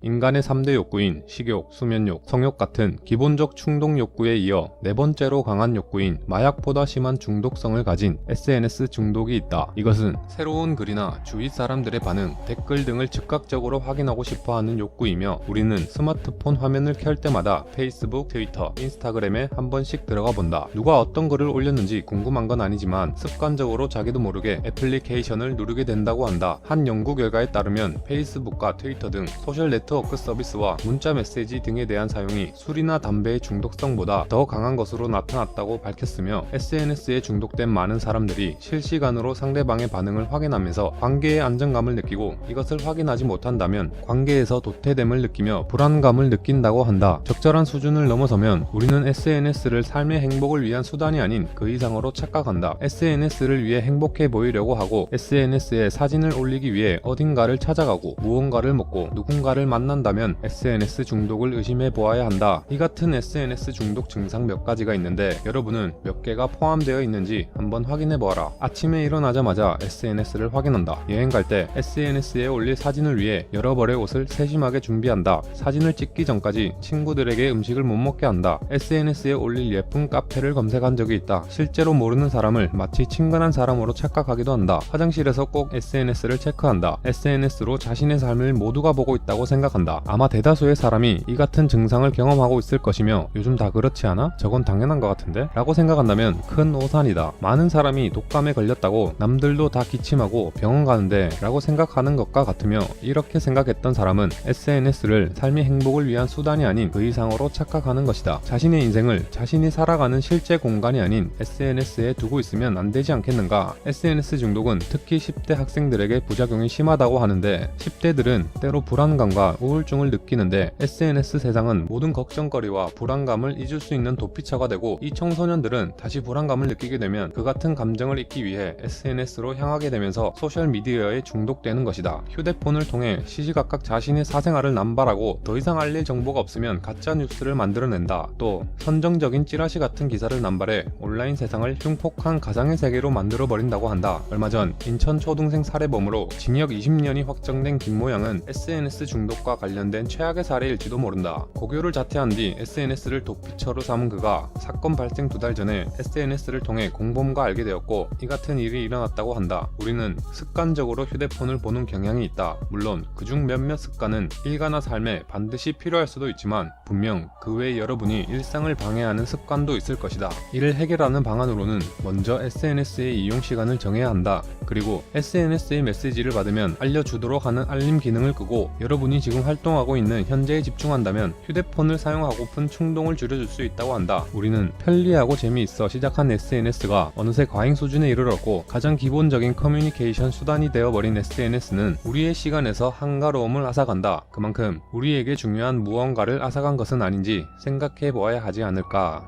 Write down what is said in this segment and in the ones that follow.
인간의 3대 욕구인 식욕, 수면욕, 성욕 같은 기본적 충동 욕구에 이어 네 번째로 강한 욕구인 마약보다 심한 중독성을 가진 SNS 중독이 있다. 이것은 새로운 글이나 주위 사람들의 반응, 댓글 등을 즉각적으로 확인하고 싶어하는 욕구이며 우리는 스마트폰 화면을 켤 때마다 페이스북, 트위터, 인스타그램에 한 번씩 들어가 본다. 누가 어떤 글을 올렸는지 궁금한 건 아니지만 습관적으로 자기도 모르게 애플리케이션을 누르게 된다고 한다. 한 연구 결과에 따르면 페이스북과 트위터 등 소셜 네트워크 서비스와 문자 메시지 등에 대한 사용이 술이나 담배의 중독성보다 더 강한 것으로 나타났다고 밝혔으며 SNS에 중독된 많은 사람들이 실시간으로 상대방의 반응을 확인하면서 관계의 안정감을 느끼고 이것을 확인하지 못한다면 관계에서 도태됨을 느끼며 불안감을 느낀다고 한다. 적절한 수준을 넘어서면 우리는 SNS를 삶의 행복을 위한 수단이 아닌 그 이상으로 착각한다. SNS를 위해 행복해 보이려고 하고 SNS에 사진을 올리기 위해 어딘가를 찾아가고 무언가를 먹고 누군가를 만난다면 SNS 중독을 의심해 보아야 한다. 이 같은 SNS 중독 증상 몇 가지가 있는데 여러분은 몇 개가 포함되어 있는지 한번 확인해 보아라. 아침에 일어나자마자 SNS를 확인한다. 여행 갈 때 SNS에 올릴 사진을 위해 여러 벌의 옷을 세심하게 준비한다. 사진을 찍기 전까지 친구들에게 음식을 못 먹게 한다. SNS에 올릴 예쁜 카페를 검색한 적이 있다. 실제로 모르는 사람을 마치 친근한 사람으로 착각하기도 한다. 화장실에서 꼭 SNS를 체크한다. SNS로 자신의 삶을 모두가 보고 있다고 생각한다. 아마 대다수의 사람이 이 같은 증상을 경험하고 있을 것이며 요즘 다 그렇지 않아? 저건 당연한 것 같은데? 라고 생각한다면 큰 오산이다. 많은 사람이 독감에 걸렸다고 남들도 다 기침하고 병원 가는데 라고 생각하는 것과 같으며 이렇게 생각했던 사람은 SNS를 삶의 행복을 위한 수단이 아닌 그 이상으로 착각하는 것이다. 자신의 인생을 자신이 살아가는 실제 공간이 아닌 SNS에 두고 있으면 안 되지 않겠는가? SNS 중독은 특히 10대 학생들에게 부작용이 심하다고 하는데 10대들은 때로 불안감과 우울증을 느끼는데 SNS 세상은 모든 걱정거리와 불안감을 잊을 수 있는 도피처가 되고 이 청소년들은 다시 불안감을 느끼게 되면 그 같은 감정을 잊기 위해 SNS로 향하게 되면서 소셜미디어에 중독되는 것이다. 휴대폰을 통해 시시각각 자신의 사생활을 남발하고 더 이상 알릴 정보가 없으면 가짜 뉴스를 만들어낸다. 또 선정적인 찌라시 같은 기사를 남발해 온라인 세상을 흉폭한 가상의 세계로 만들어버린다고 한다. 얼마 전 인천 초등생 살해범으로 징역 20년이 확정된 김모양은 SNS 중독과 관련된 최악의 사례일지도 모른다. 고교를 자퇴한 뒤 SNS를 도피처로 삼은 그가 사건 발생 2달 전에 SNS를 통해 공범과 알게 되었고 이 같은 일이 일어났다고 한다. 우리는 습관적으로 휴대폰을 보는 경향이 있다. 물론 그중 몇몇 습관은 일가나 삶에 반드시 필요할 수도 있지만 분명 그 외 여러분이 일상을 방해하는 습관도 있을 것이다. 이를 해결하는 방안으로는 먼저 SNS의 이용 시간을 정해야 한다. 그리고 SNS의 메시지를 받으면 알려주도록 하는 알림 기능을 끄고 여러분이 지금 활동하고 있는 현재에 집중한다면 휴대폰을 사용하고픈 충동을 줄여줄 수 있다고 한다. 우리는 편리하고 재미있어 시작한 SNS가 어느새 과잉 수준에 이르렀고 가장 기본적인 커뮤니케이션 수단이 되어버린 SNS는 우리의 시간에서 한가로움을 앗아간다. 그만큼 우리에게 중요한 무언가를 앗아간 것은 아닌지 생각해 보아야 하지 않을까.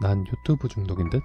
난 유튜브 중독인 듯?